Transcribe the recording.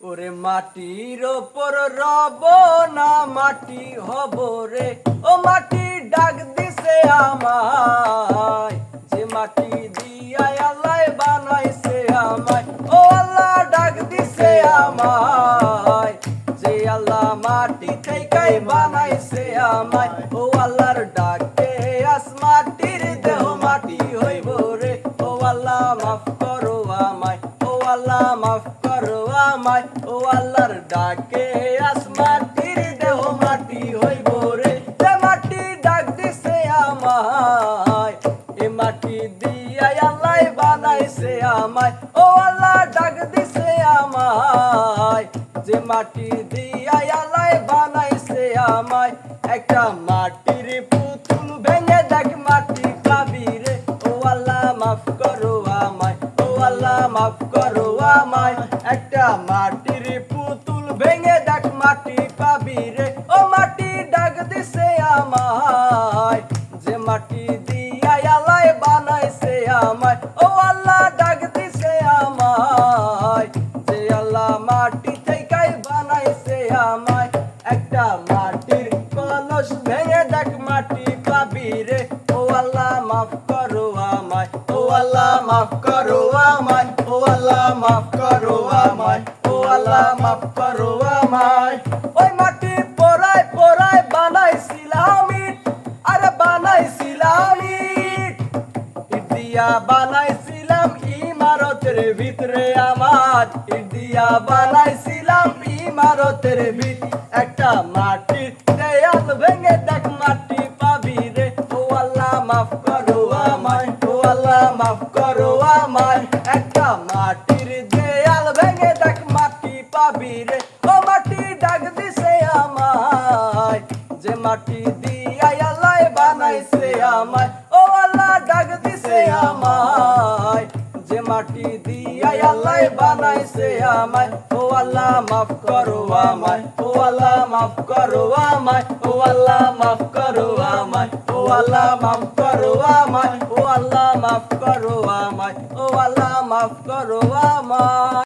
ওরে মাটির ওপর রব না মাটি হব রে, ও মাটি ডাক দিছে আমায়, যে মাটি দিয়া আল্লাহ বানাইছে আমায়, ও আল্লাহ ডাক দিছে আমায়, যে আল্লাহ মাটি থেকেই বানাইছে আমায়, ও আল্লাহর ডাকে আস মাটির দেহ মাটি হইব রে, ও আল্লাহ মাফ করো আমায়, ও আল্লাহ মাফ করো আমায়, ও আল্লাহর ডাকে আস মাটির দেহ মাটি হইব রে, যে মাটি ডাক দিছে আমায়, এ মাটি দিয়া আল্লাহ বানাইছে আমায়, ও আল্লাহ ডাক দিছে আমায়, যে মাটি দিয়া আল্লাহ বানাইছে আমায়, একটা মাটির পুতুল ভেঙে দেখ মাটি পাবি রে, ও আল্লাহ মাফ করো আমায়, ও আল্লাহ মাফ করো আমায়, একটা মাটির পুতুল ভেঙে দেখ মাটি পাবি রে, ও মাটি ডাক দিছে আমায়, যে মাটি দিয়া আল্লাহ বানাইছে আমায়, ও আল্লাহ ডাক দিছে আমায়, যে আল্লাহ মাটি থেকেই বানাইছে আমায়, একটা মাটির কলস ভেঙে দেখ মাটি পাবি রে, ও আল্লাহ মাফ করো আমায়, ও আল্লাহ মাফ করো আমায়, ও আল্লাহ মাফ করো আমায়, ও আল্লাহ মাফ করো আমায়। ওই মাটি পোড়ায় পোড়ায় বানাইছিলাম ইট, আরে বানাইছিলাম ইট, ইট দিয়া বানাইছিলাম ইমারতের ভিতরে আমার, ইট দিয়া বানাইছিলাম ইমারতের ভিত, একটা মাটির দেয়াল ভেঙে দেখ মাটি পাবি রে, ও আল্লাহ মাফ করো আমায়, ও আল্লাহ মাফ করো আমায়, একটা মাটির দেয়াল ভেঙে দেখ মাটি পাবি রে, ও মাটি ডাক দিছে আমায়, যে মাটি দিয়া আল্লাহ বানাইছে আমায়, ও আল্লাহ ডাক দিছে আমায়, যে মাটি দিয়া আল্লাহ বানাইছে আমায়, ও আল্লাহ মাফ করো আমায়, ও আল্লাহ মাফ করো আমায়, ও আল্লাহ মাফ করো আমায়, ও আল্লাহ মাফ করো আমায়, ও আল্লাহ মাফ করো আমায়, ও আল্লাহ মাফ করো আমায়।